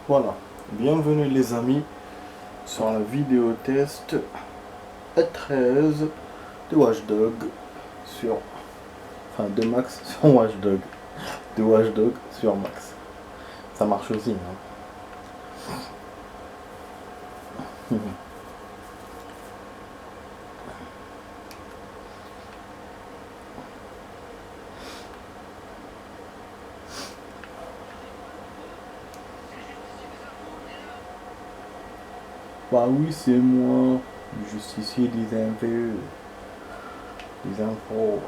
Voilà, bienvenue les amis sur la vidéo test E13 de Watchdog sur, enfin de Max sur Watchdog, de Watchdog sur Max. Ça marche aussi, hein. Bah oui, c'est moi, le justicier des impôts, des infos.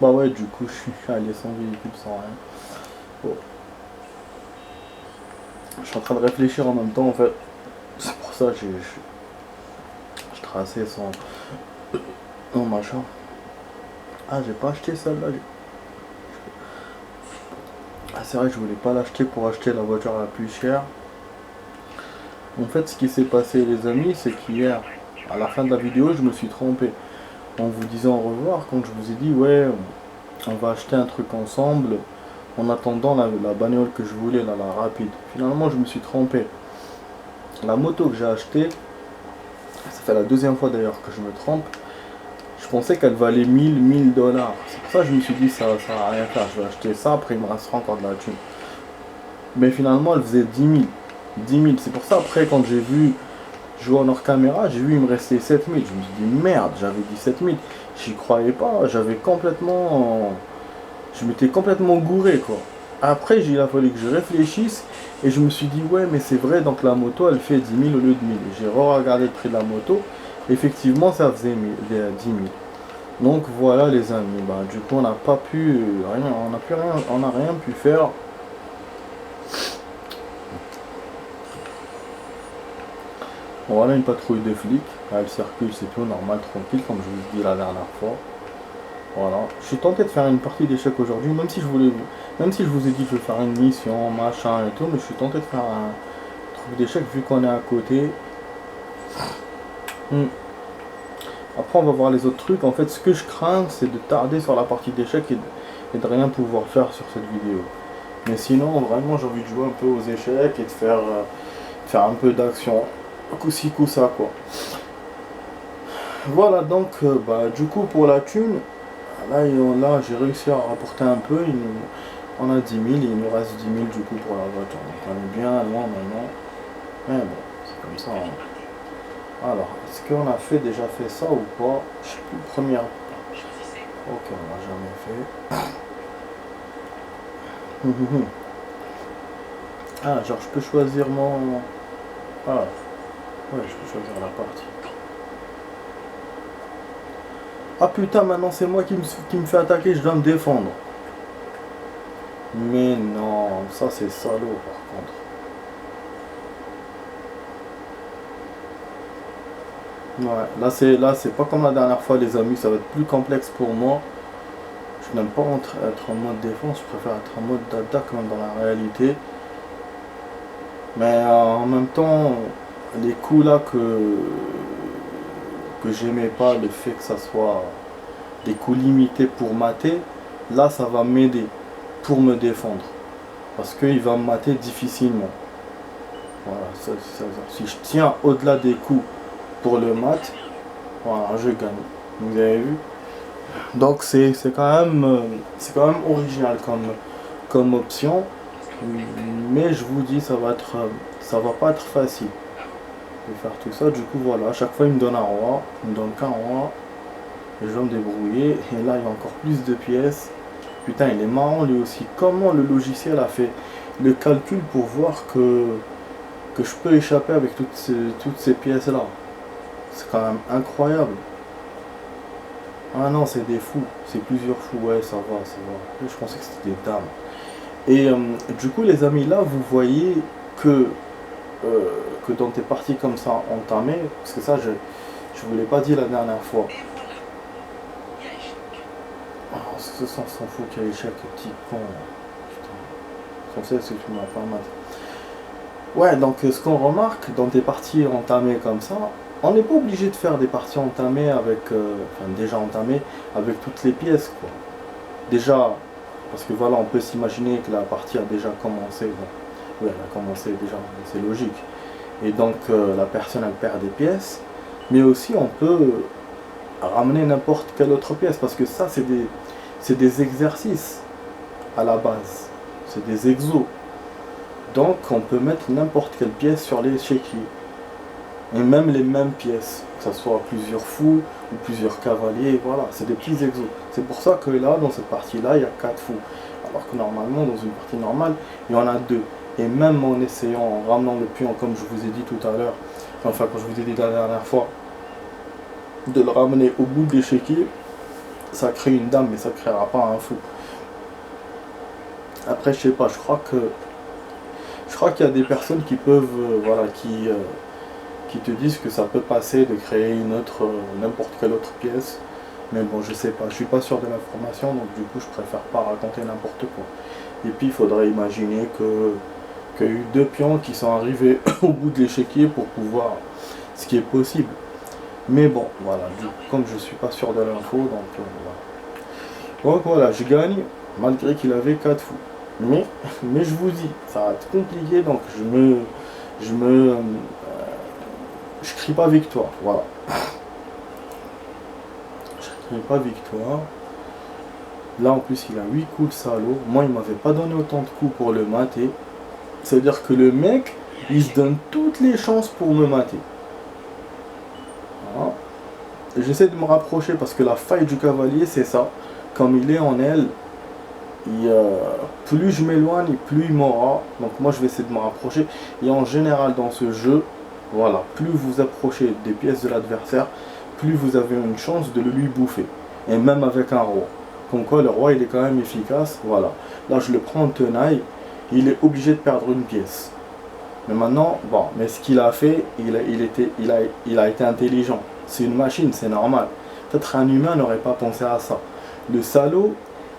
Bah ouais, du coup, je suis allé sans véhicule, sans rien. Bon. Je suis en train de réfléchir en même temps, en fait. C'est pour ça que je traçais sans... Non, machin. Ah, j'ai pas acheté celle-là. Ah, c'est vrai que je voulais pas l'acheter pour acheter la voiture la plus chère. En fait, ce qui s'est passé, les amis, c'est qu'hier, à la fin de la vidéo, je me suis trompé. En vous disant au revoir, quand je vous ai dit, ouais, on va acheter un truc ensemble, en attendant la bagnole que je voulais, là, la rapide. Finalement, je me suis trompé. La moto que j'ai achetée, ça fait la deuxième fois d'ailleurs que je me trompe, je pensais qu'elle valait 1000 dollars. C'est pour ça que je me suis dit, ça va rien faire, je vais acheter ça, après il me restera encore de la thune. Mais finalement, elle faisait 10 000. 10 000. C'est pour ça, après, quand j'ai vu jouer en hors caméra, j'ai vu il me restait 7 000. Je me suis dit, merde, j'avais dit 7 000. J'y croyais pas, j'avais complètement... Je m'étais complètement gouré, quoi. Après, il a fallu que je réfléchisse et je me suis dit, ouais, mais c'est vrai, donc la moto, elle fait 10 000 au lieu de 1000. J'ai re-regardé le prix de la moto. Effectivement, ça faisait 10 000. Donc voilà, les amis. Bah, du coup, on n'a pas pu... rien, on n'a rien pu faire. Voilà une patrouille de flics, elle circule, c'est tout normal, tranquille, comme je vous ai dit la dernière fois. Voilà. Je suis tenté de faire une partie d'échecs aujourd'hui, même si je vous ai dit que je vais faire une mission, machin et tout, mais je suis tenté de faire un truc d'échecs vu qu'on est à côté. Après, on va voir les autres trucs. En fait, ce que je crains, c'est de tarder sur la partie d'échecs et de rien pouvoir faire sur cette vidéo. Mais sinon, vraiment, j'ai envie de jouer un peu aux échecs et de faire un peu d'action. Coup-ci, coup-ça, quoi. Voilà, donc, bah, du coup, pour la thune, là j'ai réussi à rapporter un peu. On a 10 000, il nous reste 10 000 du coup pour la voiture. Donc, on est bien loin maintenant. Mais bon, c'est comme ça, hein. Alors, est-ce qu'on a déjà fait ça ou pas? Je sais plus, première. Ok, on l'a jamais fait. Ah, genre, je peux choisir mon. Ah, ouais, je peux choisir la partie. Ah putain, maintenant c'est moi qui me fait attaquer, je dois me défendre. Mais non, ça c'est salaud par contre. Ouais, là c'est pas comme la dernière fois les amis, ça va être plus complexe pour moi. Je n'aime pas être en mode défense, je préfère être en mode d'attaque même dans la réalité. Mais en même temps, les coups là que j'aimais pas, le fait que ça soit des coups limités pour mater, là ça va m'aider pour me défendre. Parce qu'il va me mater difficilement. Voilà, si je tiens au-delà des coups pour le mat, voilà, je gagne. Vous avez vu? Donc c'est quand même original comme option. Mais je vous dis, ça va pas être facile de faire tout ça. Du coup, voilà, à chaque fois, il me donne un roi, il me donne qu'un roi. Et je vais me débrouiller. Et là, il y a encore plus de pièces. Putain, il est marrant lui aussi. Comment le logiciel a fait le calcul pour voir que je peux échapper avec toutes ces pièces-là? C'est quand même incroyable. Ah non, c'est des fous. C'est plusieurs fous. Ouais, ça va, ça va. Je pensais que c'était des dames. Et du coup, les amis, là, vous voyez que, euh, que dans tes parties comme ça entamées, parce que ça, je vous l'ai pas dit la dernière fois. Oh, ce s'en fout qu'il y a échec, petit con. Putain. Censé, c'est que tu m'as pas mal. Ouais, donc ce qu'on remarque dans des parties entamées comme ça, on n'est pas obligé de faire des parties entamées avec, enfin déjà entamées avec toutes les pièces, quoi. Déjà, parce que voilà, on peut s'imaginer que la partie a déjà commencé. Bon. Oui, elle a commencé déjà, c'est logique. Et donc la personne elle perd des pièces, mais aussi on peut ramener n'importe quelle autre pièce, parce que ça c'est des exercices à la base, c'est des exos. Donc on peut mettre n'importe quelle pièce sur l'échiquier. Et même les mêmes pièces, que ce soit plusieurs fous ou plusieurs cavaliers, voilà, c'est des petits exos. C'est pour ça que là, dans cette partie-là, il y a 4 fous. Alors que normalement, dans une partie normale, il y en a 2. Et même en essayant, en ramenant le pion, comme je vous ai dit tout à l'heure, enfin quand je vous ai dit la dernière fois, de le ramener au bout de l'échiquier, ça crée une dame, mais ça ne créera pas un fou. Après, je sais pas, je crois qu'il y a des personnes qui peuvent, voilà, qui te disent que ça peut passer de créer une autre, n'importe quelle autre pièce. Mais bon, je sais pas, je suis pas sûr de l'information, donc du coup, je préfère pas raconter n'importe quoi. Et puis, il faudrait imaginer qu'il y a eu 2 pions qui sont arrivés au bout de l'échiquier pour pouvoir, ce qui est possible. Mais bon, voilà, comme je suis pas sûr de l'info, donc voilà. Donc voilà, je gagne, malgré qu'il avait 4 fous. Mais je vous dis, ça va être compliqué, donc je crie pas victoire, voilà. Je crie pas victoire. Là en plus il a 8 coups de salaud. Moi il m'avait pas donné autant de coups pour le mater. C'est-à-dire que le mec, il se donne toutes les chances pour me mater. Voilà. J'essaie de me rapprocher parce que la faille du cavalier c'est ça. Comme il est en aile, plus je m'éloigne, plus il m'aura. Donc moi je vais essayer de me rapprocher. Et en général dans ce jeu, voilà, plus vous approchez des pièces de l'adversaire, plus vous avez une chance de le lui bouffer. Et même avec un roi. Comme quoi le roi il est quand même efficace. Voilà. Là je le prends en tenaille. Il est obligé de perdre une pièce. Mais maintenant, bon, mais ce qu'il a fait, il a été intelligent. C'est une machine, c'est normal. Peut-être un humain n'aurait pas pensé à ça. Le salaud,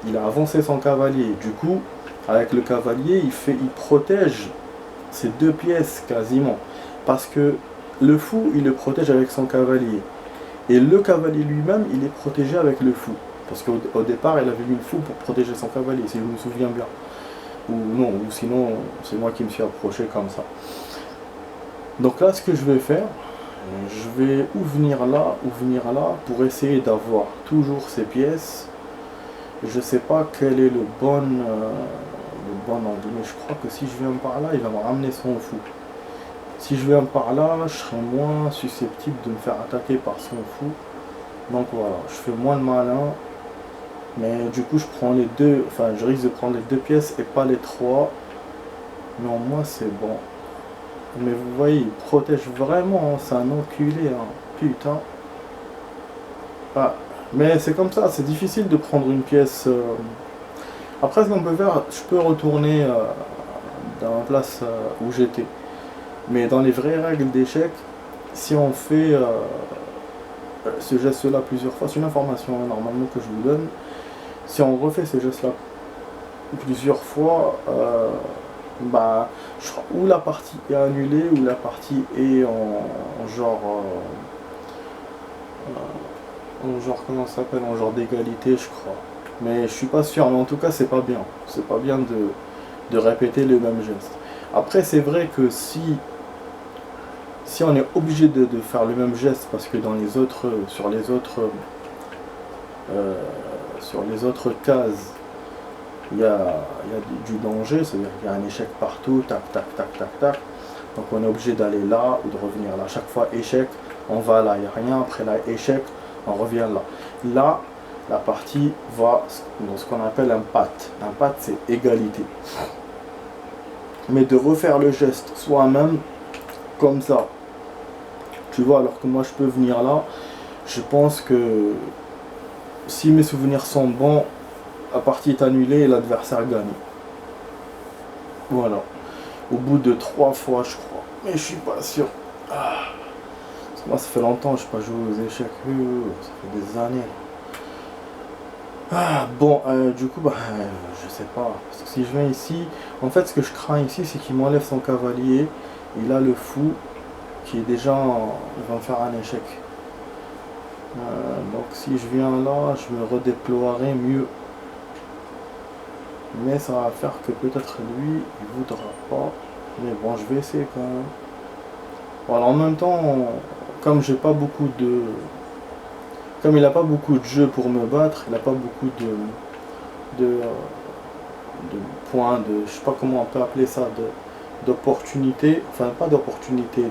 il a avancé son cavalier. Du coup, avec le cavalier, il protège ces 2 pièces quasiment. Parce que le fou, il le protège avec son cavalier. Et le cavalier lui-même, il est protégé avec le fou. Parce qu'au départ, il avait mis le fou pour protéger son cavalier, si je me souviens bien. Ou non, ou sinon, c'est moi qui me suis approché comme ça. Donc là, ce que je vais faire, je vais ou venir là pour essayer d'avoir toujours ces pièces. Je sais pas quel est le bon angle, mais je crois que si je viens par là, il va me ramener son fou. Si je viens par là, je serai moins susceptible de me faire attaquer par son fou. Donc voilà, je fais moins de malin. Mais du coup, je prends les 2, enfin, je risque de prendre les 2 pièces et pas les 3. Non, moi, c'est bon. Mais vous voyez, il protège vraiment, hein, c'est un enculé, hein. Putain. Ah, mais c'est comme ça, c'est difficile de prendre une pièce. Après, ce qu'on peut faire, je peux retourner dans la place où j'étais. Mais dans les vraies règles d'échecs, si on fait ce geste-là plusieurs fois, c'est une information hein, normalement que je vous donne. Si on refait ce geste-là plusieurs fois, bah, ou la partie est annulée, ou la partie est en genre, comment ça s'appelle, en genre d'égalité, je crois. Mais je suis pas sûr, mais en tout cas, c'est pas bien. C'est pas bien de répéter le même geste. Après, c'est vrai que si on est obligé de faire le même geste, parce que dans les autres, sur les autres cases, il y a du danger, c'est-à-dire qu'il y a un échec partout, tac, tac, tac, tac, tac. Donc on est obligé d'aller là ou de revenir là. Chaque fois échec, on va là, il n'y a rien. Après là, échec, on revient là. Là, la partie va dans ce qu'on appelle un pat. Un pat, c'est égalité. Mais de refaire le geste soi-même, comme ça, tu vois, alors que moi je peux venir là, je pense que si mes souvenirs sont bons, la partie est annulée et l'adversaire gagne. Voilà. Au bout de 3 fois, je crois. Mais je suis pas sûr. Ah. Parce que moi, ça fait longtemps que je n'ai pas joué aux échecs. Ça fait des années. Ah, bon, du coup, bah, je sais pas. Parce que si je viens ici, en fait, ce que je crains ici, c'est qu'il m'enlève son cavalier. Et là, le fou, qui est déjà. Il va me faire un échec. Donc, si je viens là, je me redéploierai mieux. Mais ça va faire que peut-être lui, il voudra pas. Mais bon, je vais essayer quand même. Voilà, en même temps, comme j'ai pas beaucoup de... Comme il n'a pas beaucoup de jeux pour me battre, il n'a pas beaucoup de points, je sais pas comment on peut appeler ça, d'opportunités, enfin pas d'opportunités,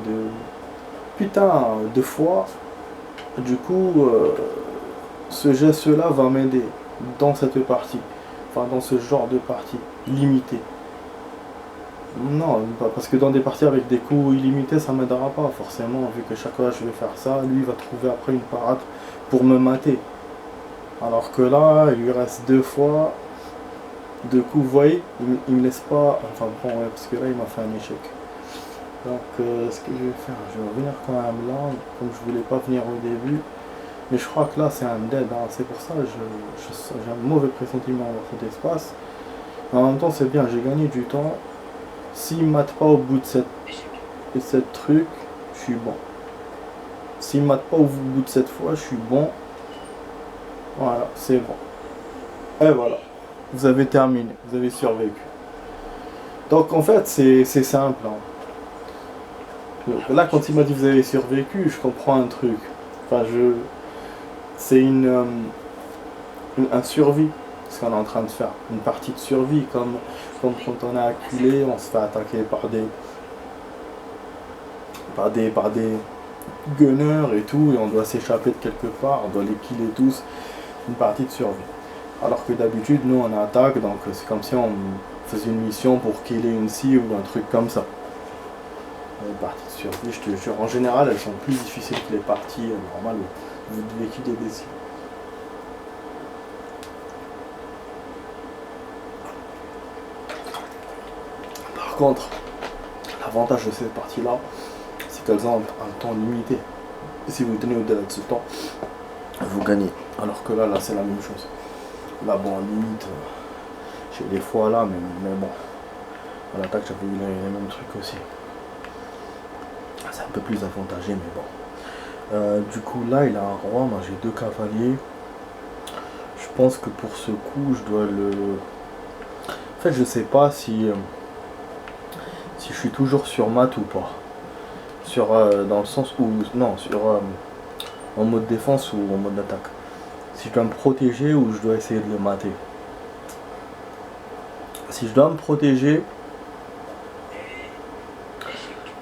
putain, de fois, du coup, ce geste-là va m'aider dans cette partie, enfin dans ce genre de partie, limitée. Non, parce que dans des parties avec des coups illimités, ça m'aidera pas forcément, vu que chaque fois je vais faire ça, lui va trouver après une parade pour me mater. Alors que là, il lui reste 2 fois. De coup, vous voyez, il me laisse pas. Enfin bon, ouais, parce que là, il m'a fait un échec. Donc, ce que je vais faire, je vais revenir quand même là, comme je voulais pas venir au début. Mais je crois que là, c'est un dead. Hein. C'est pour ça que j'ai un mauvais pressentiment dans cet espace. Mais en même temps, c'est bien, j'ai gagné du temps. S'il ne mate pas au bout de cette truc, je suis bon. S'il ne mate pas au bout de cette fois, je suis bon. Voilà, c'est bon. Et voilà. Vous avez terminé, vous avez survécu. Donc en fait, c'est simple. Hein. Là, quand il m'a dit vous avez survécu, je comprends un truc. Enfin, c'est un survie, ce qu'on est en train de faire. Une partie de survie, comme quand on est acculé, on se fait attaquer par des gunners et tout, et on doit s'échapper de quelque part, on doit les killer tous. Une partie de survie. Alors que d'habitude, nous on attaque, donc c'est comme si on faisait une mission pour killer une cible ou un truc comme ça. Les parties de survie, je te jure, en général, elles sont plus difficiles que les parties normales où vous devez killer des cibles. Par contre, l'avantage de ces parties-là, c'est qu'elles ont un temps limité. Et si vous tenez au-delà de ce temps, vous gagnez. Alors que là c'est la même chose. Là, bon, limite, j'ai des fois là, mais bon, à l'attaque, j'avais eu les mêmes trucs aussi. C'est un peu plus avantagé, mais bon. Du coup, là, il a un roi, moi j'ai 2 cavaliers. Je pense que pour ce coup, je dois le... En fait, je sais pas si je suis toujours sur mat ou pas. Dans le sens où... Non, en mode défense ou en mode attaque. Si je dois me protéger ou je dois essayer de le mater. Si je dois me protéger,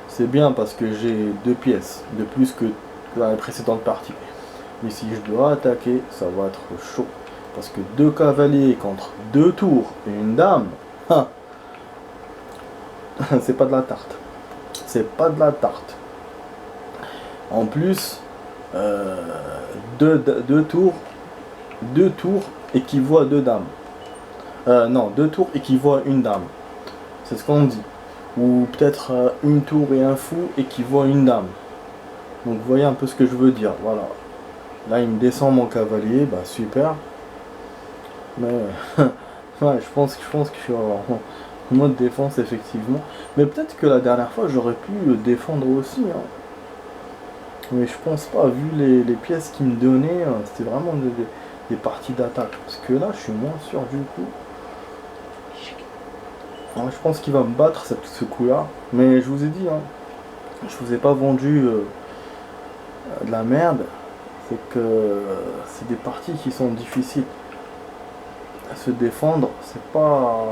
c'est bien parce que j'ai 2 pièces de plus que dans les précédentes parties. Mais si je dois attaquer, ça va être chaud. Parce que 2 cavaliers contre 2 tours et une dame, hein, c'est pas de la tarte. C'est pas de la tarte. En plus, 2 tours équivaut à 2 dames. Non, 2 tours équivaut à une dame. C'est ce qu'on dit. Ou peut-être une tour et un fou équivaut à une dame. Donc vous voyez un peu ce que je veux dire. Voilà. Là il me descend mon cavalier, bah super. Mais ouais, je pense que je suis en mode défense effectivement. Mais peut-être que la dernière fois j'aurais pu le défendre aussi. Hein. Mais je pense pas, vu les pièces qu'il me donnait, c'était vraiment des parties d'attaque. Parce que là je suis moins sûr du coup. Ouais, je pense qu'il va me battre ce coup-là. Mais je vous ai dit, hein, je vous ai pas vendu de la merde. C'est que c'est des parties qui sont difficiles à se défendre. C'est pas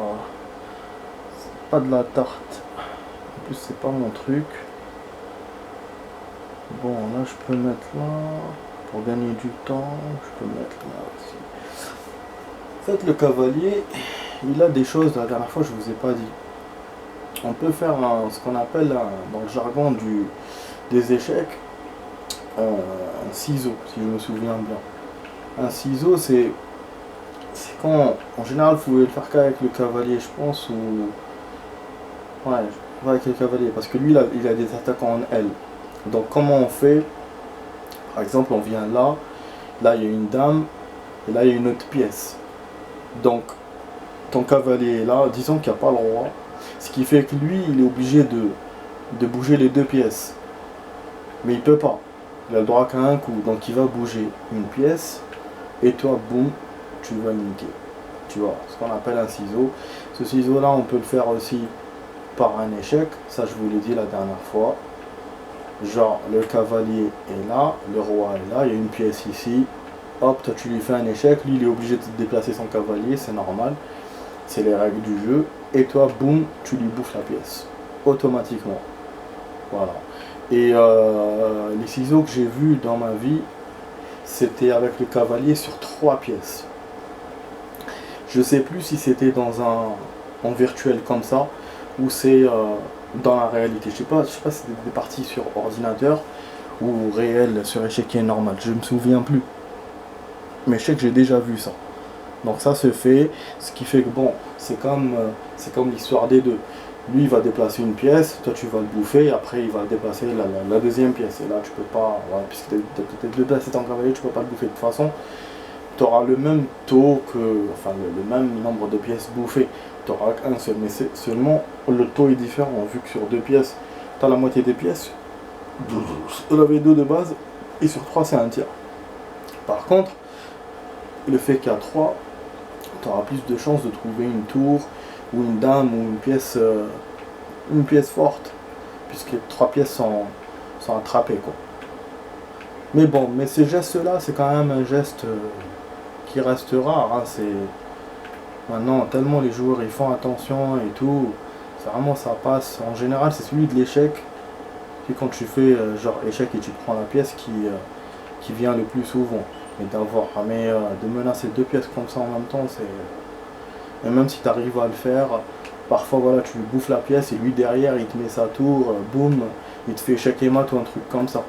de la tarte. En plus, c'est pas mon truc. Bon, là, je peux mettre là. Pour gagner du temps, je peux mettre là aussi. En fait, le cavalier, il a des choses, la dernière fois, je vous ai pas dit. On peut faire ce qu'on appelle, dans le jargon des échecs, un ciseau, si je me souviens bien. Un ciseau, c'est quand, en général, vous pouvez le faire qu'avec le cavalier, je pense, ou... Ouais, avec le cavalier, parce que lui, il a des attaques en L. Donc, comment on fait? Par exemple, on vient là, il y a une dame, et là, il y a une autre pièce. Donc, ton cavalier est là, disons qu'il n'y a pas le roi, ce qui fait que lui, il est obligé de bouger les 2 pièces. Mais il peut pas. Il a le droit qu'à un coup, donc il va bouger une pièce, et toi, boum, tu vas niquer. tu vois, ce qu'on appelle un ciseau. Ce ciseau là on peut le faire aussi par un échec, ça je vous l'ai dit la dernière fois. Genre le cavalier est là, le roi est là, il y a une pièce ici, hop, toi tu lui fais un échec, lui il est obligé de déplacer son cavalier, c'est normal, c'est les règles du jeu, et toi boum, tu lui bouffes la pièce, automatiquement. Voilà. Et les ciseaux que j'ai vus dans ma vie, c'était avec le cavalier sur 3 pièces. Je sais plus si c'était dans en virtuel comme ça, ou c'est dans la réalité. Je sais pas si c'était des parties sur ordinateur ou réel sur échiquier normal, je me souviens plus. Mais je sais que j'ai déjà vu ça. Donc ça se fait, ce qui fait que bon, c'est comme l'histoire des deux. Lui il va déplacer une pièce, toi tu vas le bouffer, et après il va déplacer la deuxième pièce. Et là tu peux pas, voilà, puisque tu as déplacé ton cavalier, tu peux pas le bouffer. De toute façon, tu auras le même taux que, enfin le même nombre de pièces bouffées. Tu auras qu'un seul, mais seulement le taux est différent, vu que sur 2 pièces, tu as la moitié des pièces. On avait 2 de base, et sur 3 c'est un tiers. Par contre, le fait qu'il y a 3, tu auras plus de chances de trouver une tour, ou une dame, ou une pièce forte, puisque 3 pièces sont attrapées, quoi. Mais bon, mais ces gestes-là, c'est quand même un geste qui reste rare, hein. C'est maintenant tellement les joueurs ils font attention et tout, c'est vraiment ça passe. En général, c'est celui de l'échec. Puis quand tu fais genre échec et tu prends la pièce qui vient le plus souvent. Mais de menacer 2 pièces comme ça en même temps, c'est. Et même si tu arrives à le faire, parfois voilà, tu lui bouffes la pièce et lui derrière il te met sa tour, boum, il te fait échec et mat ou un truc comme ça.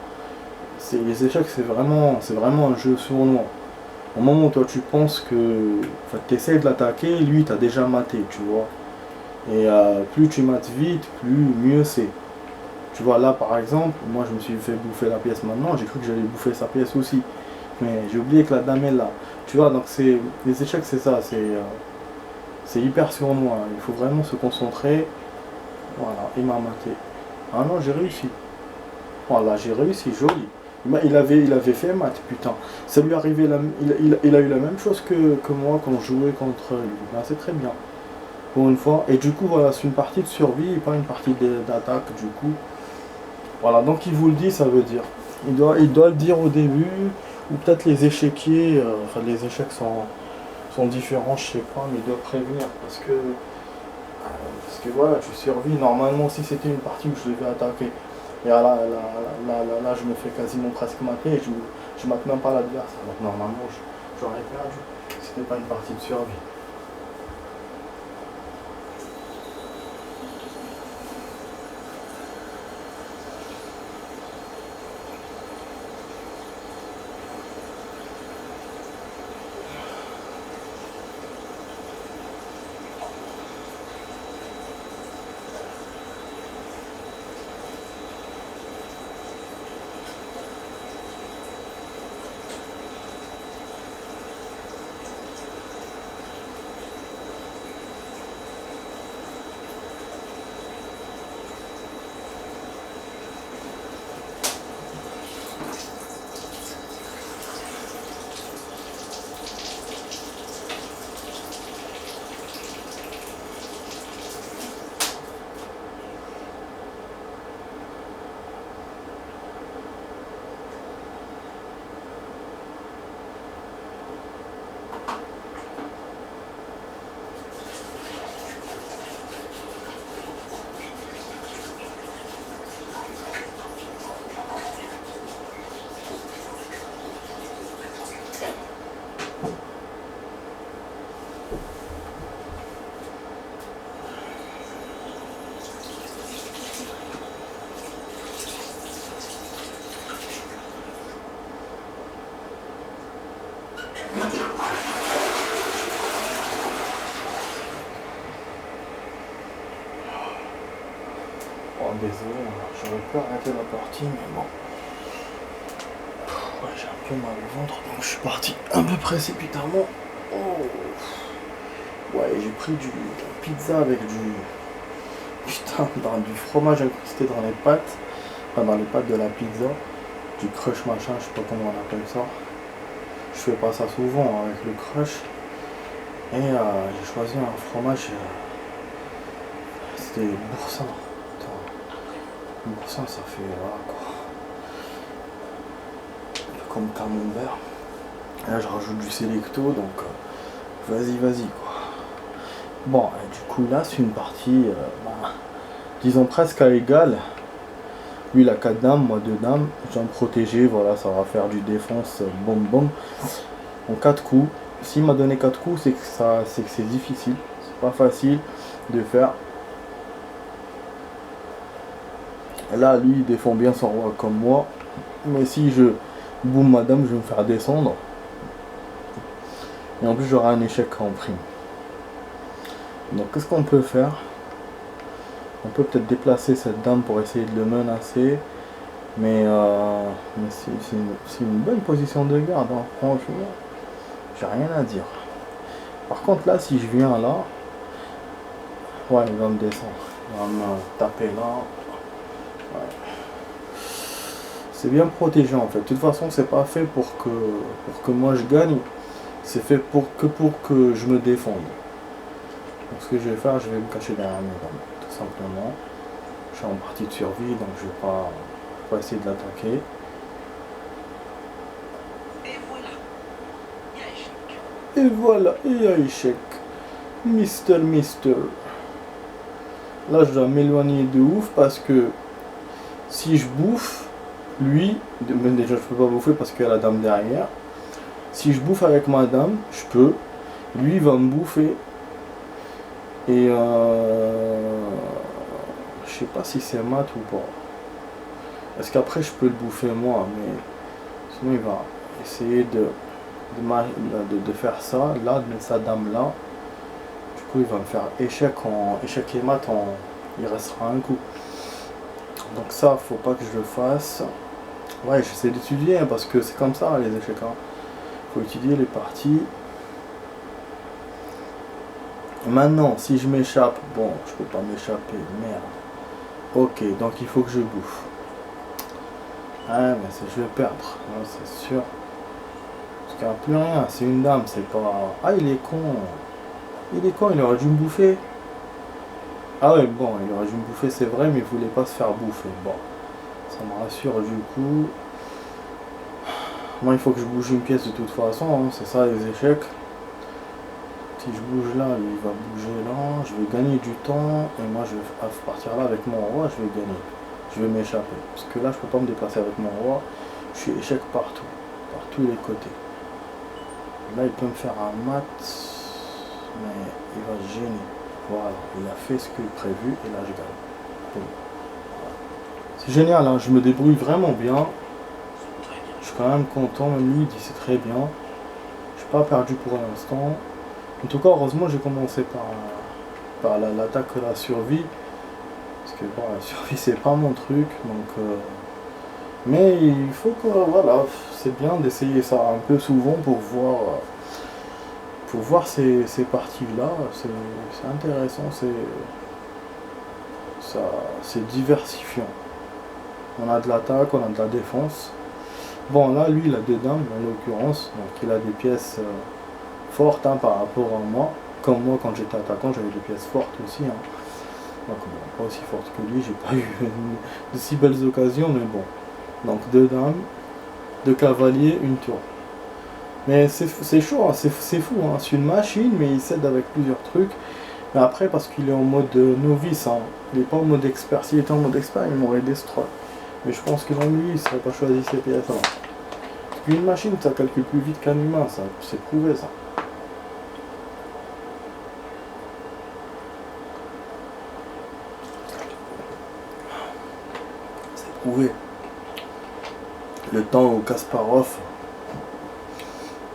Les échecs c'est vraiment un jeu sournois. Au moment où toi tu penses que. Enfin, tu essaies de l'attaquer, lui t'as déjà maté, tu vois. Et plus tu mates vite, plus mieux c'est. Tu vois, là par exemple, moi je me suis fait bouffer la pièce maintenant, j'ai cru que j'allais bouffer sa pièce aussi. Mais j'ai oublié que la dame est là. Tu vois, donc les échecs c'est ça, c'est hyper sournois. Il faut vraiment se concentrer. Voilà, il m'a maté. Ah non, j'ai réussi. Voilà, j'ai réussi, joli. Il avait fait maths, putain. Ça lui arrivait, il a eu la même chose que moi quand je jouais contre lui. Ben, c'est très bien. Pour une fois. Et du coup, voilà, c'est une partie de survie et pas une partie d'attaque, du coup. Voilà, donc il vous le dit, ça veut dire. Il doit le dire au début, ou peut-être les échiquiers, enfin les échecs sont différents, je sais pas, mais il doit prévenir, parce que voilà, tu survis. Normalement, si c'était une partie où je devais attaquer, et là, je me fais quasiment presque mater, et je mate même pas l'adversaire. Donc normalement, j'aurais perdu. C'était pas une partie de survie. Oh, désolé, j'aurais pu arrêter la partie, mais bon. Ouais, j'ai un peu mal au ventre, donc je suis parti un peu précipitamment. Oh. Ouais, j'ai pris de la pizza avec du. Putain, du fromage incrusté dans les pâtes. Enfin, dans les pâtes de la pizza. Du crush machin, je sais pas comment on appelle ça. Je fais pas ça souvent avec le crush. Et j'ai choisi un fromage, c'était boursin. Attends, boursin ça fait voilà quoi. Comme camembert. Et là je rajoute du Selecto, donc vas-y quoi. Bon, et du coup là c'est une partie, disons presque à égal. Lui il a 4 dames, moi 2 dames. J'ai un protégé, voilà, ça va faire du défense, bom bom. En 4 coups. S'il m'a donné 4 coups, c'est que c'est difficile. C'est pas facile de faire. Et là, lui, il défend bien son roi comme moi. Mais si je boum madame, je vais me faire descendre. Et en plus, j'aurai un échec en prime. Donc, qu'est-ce qu'on peut faire? On peut peut-être déplacer cette dame pour essayer de le menacer. Mais c'est une bonne position de garde, hein. Franchement. J'ai rien à dire. Par contre, là, si je viens là, ouais, il va me descendre. Il va me taper là. Ouais. C'est bien protégé en fait. De toute façon, c'est pas fait pour que moi je gagne. C'est fait pour que je me défende. Donc, ce que je vais faire, je vais me cacher derrière mes dames, tout simplement. Je suis en partie de survie, donc je vais pas essayer de l'attaquer. Et voilà, il y a échec. Mister. Là, je dois m'éloigner de ouf parce que si je bouffe, lui, déjà je peux pas bouffer parce qu'il y a la dame derrière. Si je bouffe avec ma dame, je peux. Lui, il va me bouffer. Et je sais pas si c'est mat ou pas. Est-ce qu'après je peux le bouffer moi, mais sinon il va essayer de faire ça, là, de mettre sa dame là. Du coup il va me faire échec et mat il restera un coup. Donc ça faut pas que je le fasse. Ouais, j'essaie d'étudier hein, parce que c'est comme ça les échecs. Hein. Faut étudier les parties. Maintenant, si je m'échappe, bon, je peux pas m'échapper, merde. Ok, donc il faut que je bouffe. Ah, mais je vais perdre, c'est sûr. Parce qu'il n'y a plus rien, c'est une dame, c'est pas... Ah, il est con. Il aurait dû me bouffer. Ah ouais, bon, il aurait dû me bouffer, c'est vrai, mais il voulait pas se faire bouffer. Bon, ça me rassure du coup. Moi, il faut que je bouge une pièce de toute façon, hein, c'est ça les échecs. Si je bouge là, lui, il va bouger là, je vais gagner du temps, et moi je vais partir là avec mon roi, je vais gagner. Je vais m'échapper. Parce que là, je peux pas me déplacer avec mon roi, je suis échec partout, par tous les côtés. Là, il peut me faire un mat, mais il va se gêner. Voilà, il a fait ce que prévu, et là, je gagne. Bon. C'est génial, hein, je me débrouille vraiment bien. Je suis quand même content, même lui, il dit c'est très bien. Je suis pas perdu pour l'instant. En tout cas, heureusement, j'ai commencé par l'attaque et la survie. Parce que bon, la survie, c'est pas mon truc. Donc, mais il faut que, voilà, c'est bien d'essayer ça un peu souvent pour voir ces parties-là. C'est intéressant, c'est diversifiant. On a de l'attaque, on a de la défense. Bon, là, lui, il a 2 dames, en l'occurrence. Donc, il a des pièces... forte hein, par rapport à moi. Comme moi quand j'étais attaquant j'avais des pièces fortes aussi. Hein. Donc bon, pas aussi forte que lui, j'ai pas eu de si belles occasions, mais bon. Donc 2 dames, 2 cavaliers, une tour. Mais c'est chaud, hein, c'est fou, hein. C'est une machine, mais il s'aide avec plusieurs trucs. Mais après parce qu'il est en mode novice, hein. Il n'est pas en mode expert. S'il était en mode expert, il m'aurait destroy. Mais je pense que même lui, il serait pas choisi ses pièces. Hein. Parce qu'une machine, ça calcule plus vite qu'un humain, ça, c'est prouvé ça. Prouvé. Le temps où Kasparov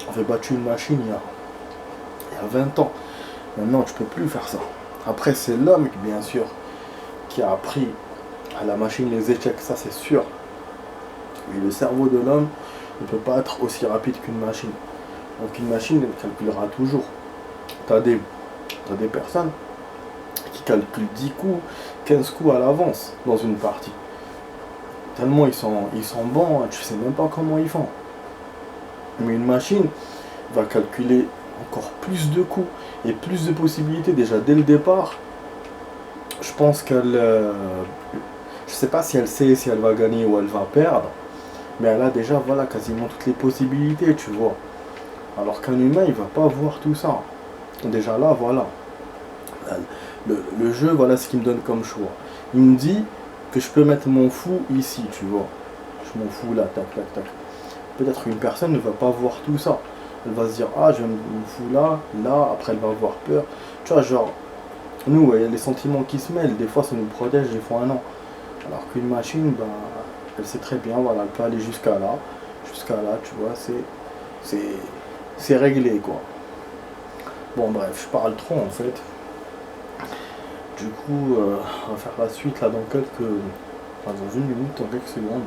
avait battu une machine il y a 20 ans. Maintenant, tu peux plus faire ça. Après, c'est l'homme, bien sûr, qui a appris à la machine les échecs, ça c'est sûr. Mais le cerveau de l'homme ne peut pas être aussi rapide qu'une machine. Donc une machine, elle calculera toujours. T'as des personnes qui calculent 10 coups, 15 coups à l'avance dans une partie. Tellement ils sont bons, tu sais même pas comment ils font. Mais une machine va calculer encore plus de coups et plus de possibilités déjà dès le départ. Je pense qu'elle... je sais pas si elle sait si elle va gagner ou elle va perdre, mais elle a déjà voilà, quasiment toutes les possibilités, tu vois. Alors qu'un humain, il va pas voir tout ça. Déjà là, voilà. Le jeu, voilà ce qu'il me donne comme choix. Il me dit que je peux mettre mon fou ici, tu vois. Je m'en fous là, tac, tac, tac. Peut-être qu'une personne ne va pas voir tout ça. Elle va se dire, ah, je me fous là, là, après elle va avoir peur. Tu vois, genre, nous, il y a les sentiments qui se mêlent. Des fois, ça nous protège, des fois, non. Alors qu'une machine, ben, elle sait très bien, voilà, elle peut aller jusqu'à là. Jusqu'à là, tu vois, c'est réglé, quoi. Bon, bref, je parle trop, en fait. Du coup, on va faire la suite, là, dans une minute, dans quelques secondes.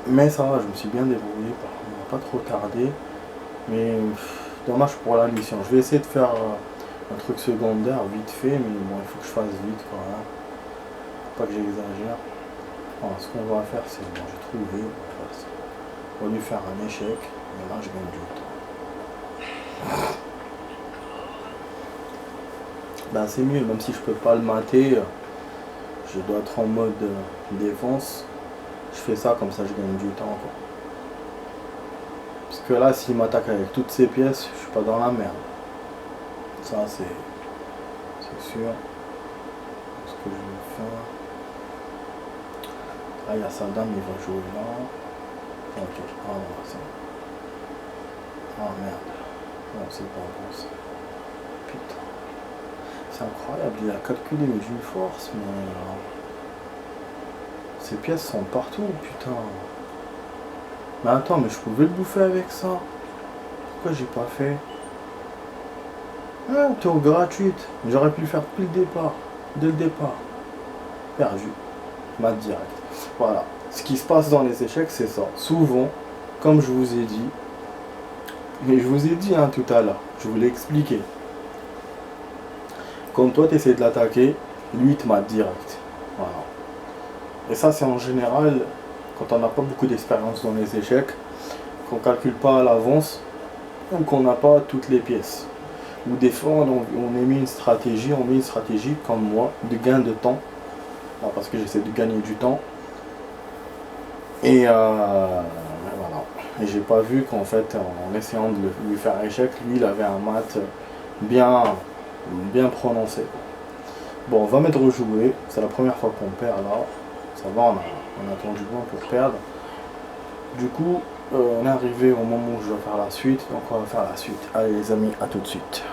Mais ça va, je me suis bien débrouillé, on n'a pas trop tardé. Mais dommage pour la mission. Je vais essayer de faire un truc secondaire vite fait, mais bon, il faut que je fasse vite quand même. Pas que j'exagère. Alors, ce qu'on va faire, c'est bon, j'ai trouvé. On va lui faire un échec, mais là je gagne du temps. Ben, c'est mieux, même si je peux pas le mater, je dois être en mode défense. Je fais ça, comme ça je gagne du temps, quoi. Parce que là, s'il m'attaque avec toutes ces pièces, je suis pas dans la merde. Ça, c'est sûr. Ce que je vais faire. Là, il y a sa dame, il va jouer là. Ok, ah non, c'est... Ah merde. Non, c'est pas bon ça. Putain. C'est incroyable, il a calculé mais d'une force, mais... Ces pièces sont partout, putain. Mais attends, mais je pouvais le bouffer avec ça. Pourquoi j'ai pas fait? Ah, tour gratuite. J'aurais pu le faire depuis le départ. Dès le départ. Perdu. Mat direct. Voilà. Ce qui se passe dans les échecs, c'est ça. Souvent, comme je vous ai dit, mais je vous ai dit hein, tout à l'heure, je vous l'ai expliqué. Quand toi tu essaies de l'attaquer, lui il te mate direct. Voilà. Et ça c'est en général, quand on n'a pas beaucoup d'expérience dans les échecs, qu'on ne calcule pas à l'avance, ou qu'on n'a pas toutes les pièces. Ou des fois on met une stratégie, comme moi, de gain de temps. Là, parce que j'essaie de gagner du temps. Et voilà. Et j'ai pas vu qu'en fait, en essayant de lui faire échec, lui il avait un mat bien prononcé. Bon, on va mettre rejouer. C'est la première fois qu'on perd là. Ça va, on a attendu loin pour perdre. Du coup, on est arrivé au moment où je dois faire la suite. Donc on va faire la suite. Allez les amis, à tout de suite.